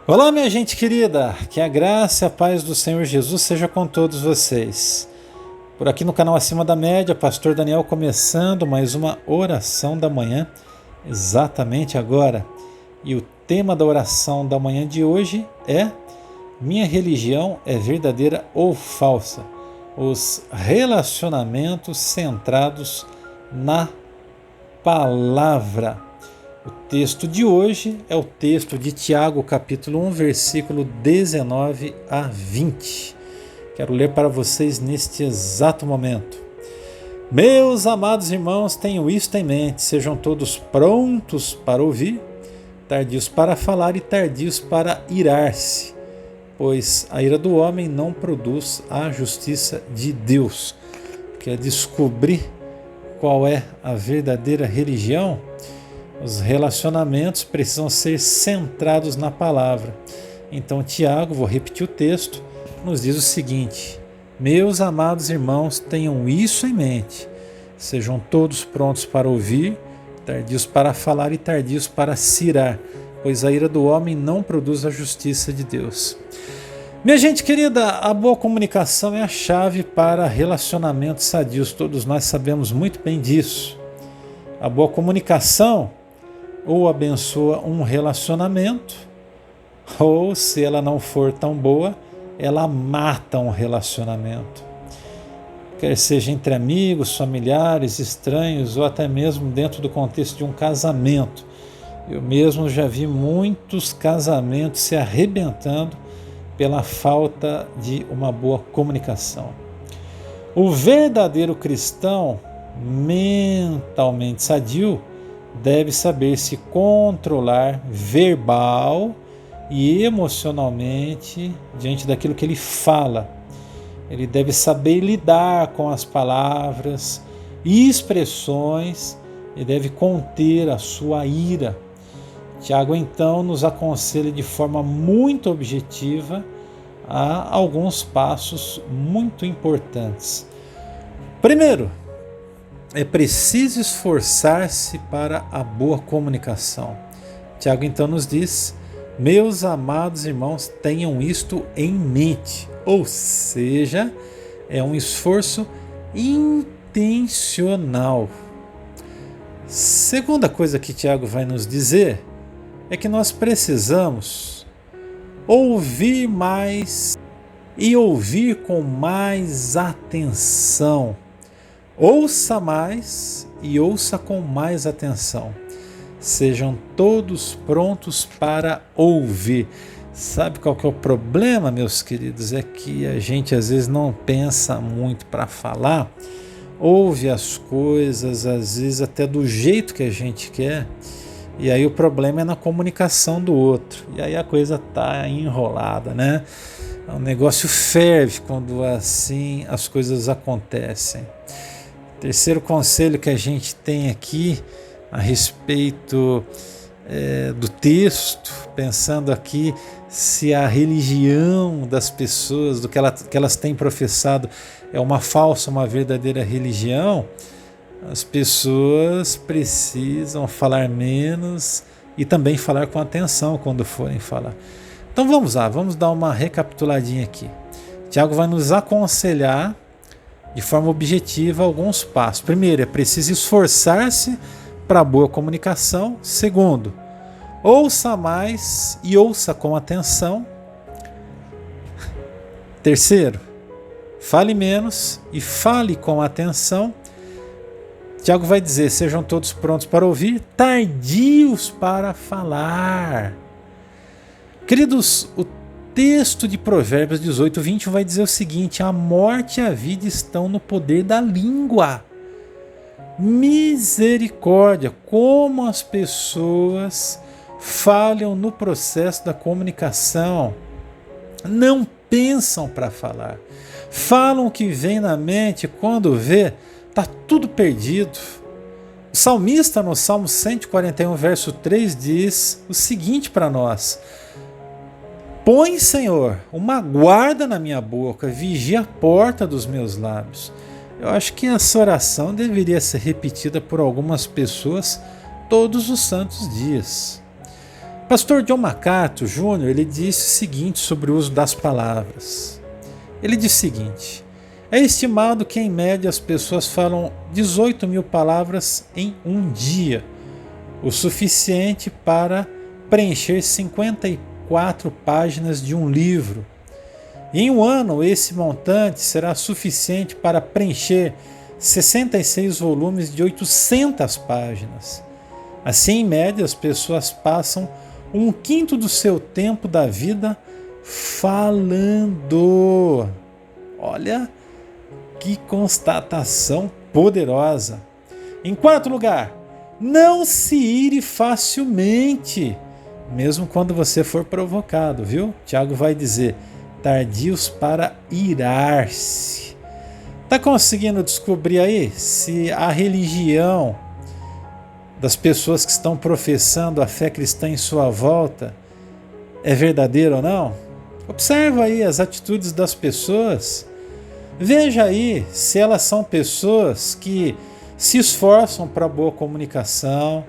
Olá, minha gente querida, que a graça e a paz do Senhor Jesus seja com todos vocês. Por aqui no canal Acima da Média, Pastor Daniel começando mais uma oração da manhã, exatamente agora. E o tema da oração da manhã de hoje é: minha religião é verdadeira ou falsa? Os relacionamentos centrados na palavra. O texto de hoje é o texto de Tiago, capítulo 1, versículo 19 a 20. Quero ler para vocês neste exato momento. Meus amados irmãos, tenham isto em mente, sejam todos prontos para ouvir, tardios para falar e tardios para irar-se, pois a ira do homem não produz a justiça de Deus. Quer descobrir qual é a verdadeira religião? Os relacionamentos precisam ser centrados na palavra. Então Tiago, vou repetir o texto, nos diz o seguinte: meus amados irmãos, tenham isso em mente. Sejam todos prontos para ouvir, tardios para falar e tardios para se irar, pois a ira do homem não produz a justiça de Deus. Minha gente querida, a boa comunicação é a chave para relacionamentos sadios. Todos nós sabemos muito bem disso. A boa comunicação ou abençoa um relacionamento, ou, se ela não for tão boa, ela mata um relacionamento. Quer seja entre amigos, familiares, estranhos, ou até mesmo dentro do contexto de um casamento. Eu mesmo já vi muitos casamentos se arrebentando pela falta de uma boa comunicação. O verdadeiro cristão mentalmente sadio deve saber se controlar verbal e emocionalmente diante daquilo que ele fala. Ele deve saber lidar com as palavras e expressões e deve conter a sua ira. Tiago então nos aconselha de forma muito objetiva a alguns passos muito importantes. Primeiro, é preciso esforçar-se para a boa comunicação. Tiago então nos diz: meus amados irmãos, tenham isto em mente. Ou seja, é um esforço intencional. Segunda coisa que Tiago vai nos dizer é que nós precisamos ouvir mais e ouvir com mais atenção. Ouça mais e ouça com mais atenção. Sejam todos prontos para ouvir. Sabe qual que é o problema, meus queridos? É que a gente às vezes não pensa muito para falar, ouve as coisas, às vezes até do jeito que a gente quer, e aí o problema é na comunicação do outro. E aí a coisa tá enrolada, né? O negócio ferve quando assim as coisas acontecem. Terceiro conselho que a gente tem aqui a respeito do texto, pensando aqui se a religião das pessoas, do que elas têm professado, é uma falsa, uma verdadeira religião, as pessoas precisam falar menos e também falar com atenção quando forem falar. Então vamos lá, vamos dar uma recapituladinha aqui. Tiago vai nos aconselhar de forma objetiva alguns passos. Primeiro, é preciso esforçar-se para a boa comunicação. Segundo, ouça mais e ouça com atenção. Terceiro, fale menos e fale com atenção. Tiago vai dizer: sejam todos prontos para ouvir, tardios para falar. Queridos, o texto de Provérbios 18, 21 vai dizer o seguinte: a morte e a vida estão no poder da língua. Misericórdia, como as pessoas falham no processo da comunicação. Não pensam para falar. Falam o que vem na mente, quando vê, está tudo perdido. O salmista, no Salmo 141, verso 3, diz o seguinte para nós: põe, Senhor, uma guarda na minha boca, vigia a porta dos meus lábios. Eu acho que essa oração deveria ser repetida por algumas pessoas todos os santos dias. Pastor John MacArthur Jr., ele disse o seguinte sobre o uso das palavras. Ele disse o seguinte: é estimado que em média as pessoas falam 18 mil palavras em um dia, o suficiente para preencher 54 páginas de um livro. Em um ano, esse montante será suficiente para preencher 66 volumes de 800 páginas. Assim, em média, as pessoas passam 1/5 do seu tempo da vida falando. Olha que constatação poderosa. Em quarto lugar, não se ire facilmente, mesmo quando você for provocado, viu? Tiago vai dizer: tardios para irar-se. Está conseguindo descobrir aí se a religião das pessoas que estão professando a fé cristã em sua volta é verdadeira ou não? Observa aí as atitudes das pessoas. Veja aí se elas são pessoas que se esforçam para boa comunicação,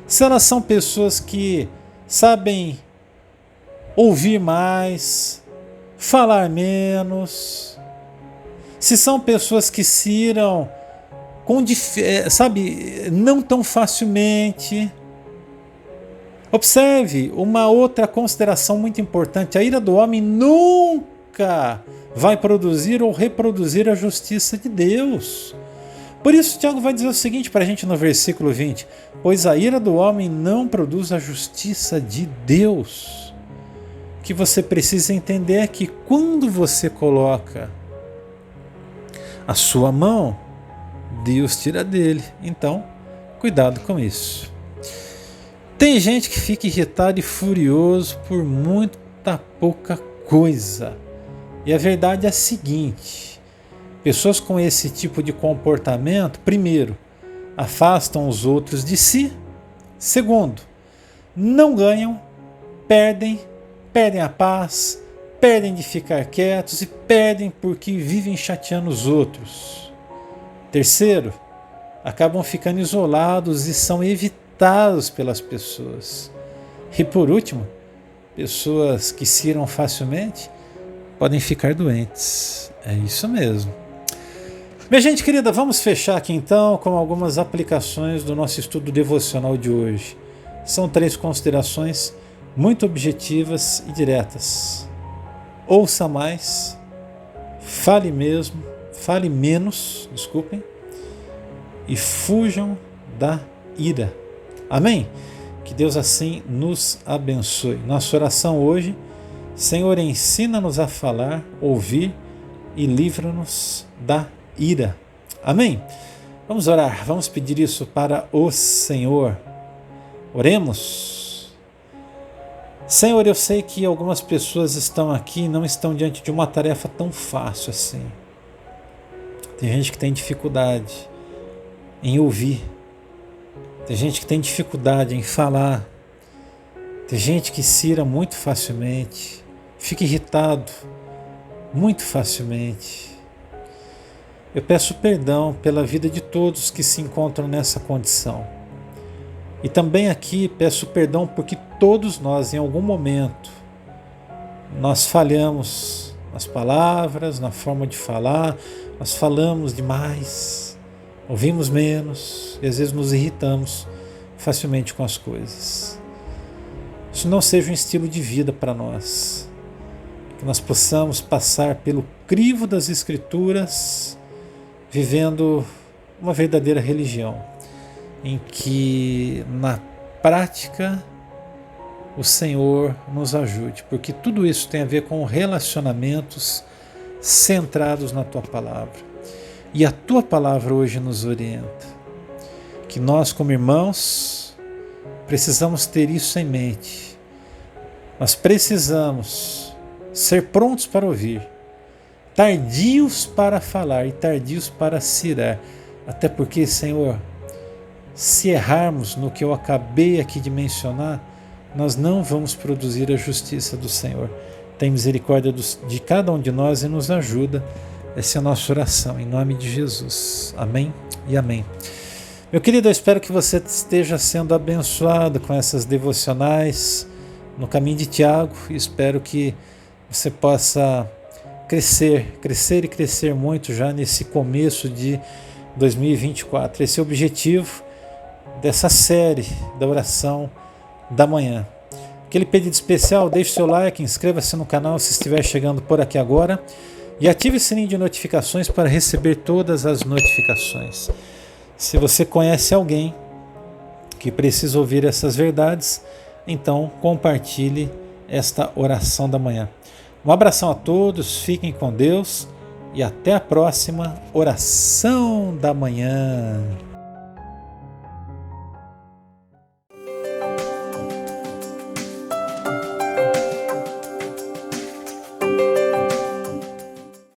se elas são pessoas que sabem ouvir mais, falar menos, se são pessoas que se iram não tão facilmente. Observe uma outra consideração muito importante: a ira do homem nunca vai produzir ou reproduzir a justiça de Deus. Por isso, Tiago vai dizer o seguinte para a gente no versículo 20: pois a ira do homem não produz a justiça de Deus. O que você precisa entender é que quando você coloca a sua mão, Deus tira dele. Então, cuidado com isso. Tem gente que fica irritado e furioso por muita pouca coisa. E a verdade é a seguinte: pessoas com esse tipo de comportamento, primeiro, afastam os outros de si. Segundo, não ganham, perdem a paz, perdem de ficar quietos e perdem porque vivem chateando os outros. Terceiro, acabam ficando isolados e são evitados pelas pessoas. E por último, pessoas que se iram facilmente podem ficar doentes. É isso mesmo. Minha gente querida, vamos fechar aqui então com algumas aplicações do nosso estudo devocional de hoje. São 3 considerações muito objetivas e diretas. Ouça mais, fale menos, e fujam da ira. Amém? Que Deus assim nos abençoe. Nossa oração hoje: Senhor, ensina-nos a falar, ouvir e livra-nos da ira. Amém? Vamos orar, vamos pedir isso para o Senhor. Oremos. Senhor, eu sei que algumas pessoas estão aqui e não estão diante de uma tarefa tão fácil assim. Tem gente que tem dificuldade em ouvir. Tem gente que tem dificuldade em falar. Tem gente que se ira muito facilmente, fica irritado muito facilmente. Eu peço perdão pela vida de todos que se encontram nessa condição. E também aqui peço perdão porque todos nós, em algum momento, nós falhamos nas palavras, na forma de falar, nós falamos demais, ouvimos menos e às vezes nos irritamos facilmente com as coisas. Isso não seja um estilo de vida para nós. Que nós possamos passar pelo crivo das Escrituras, vivendo uma verdadeira religião, em que na prática o Senhor nos ajude, porque tudo isso tem a ver com relacionamentos centrados na Tua Palavra. E a Tua Palavra hoje nos orienta. Que nós, como irmãos, precisamos ter isso em mente. Nós precisamos ser prontos para ouvir, tardios para falar e tardios para se irar. Até porque, Senhor, se errarmos no que eu acabei aqui de mencionar, nós não vamos produzir a justiça do Senhor. Tem misericórdia de cada um de nós e nos ajuda. Essa é a nossa oração, em nome de Jesus. Amém e amém. Meu querido, eu espero que você esteja sendo abençoado com essas devocionais. no caminho de Tiago. Espero que você possa crescer e crescer muito já nesse começo de 2024. Esse é o objetivo dessa série da oração da manhã. Aquele pedido especial, deixe seu like, inscreva-se no canal se estiver chegando por aqui agora e ative o sininho de notificações para receber todas as notificações. Se você conhece alguém que precisa ouvir essas verdades, então compartilhe esta oração da manhã. Um abração a todos, fiquem com Deus e até a próxima oração da manhã.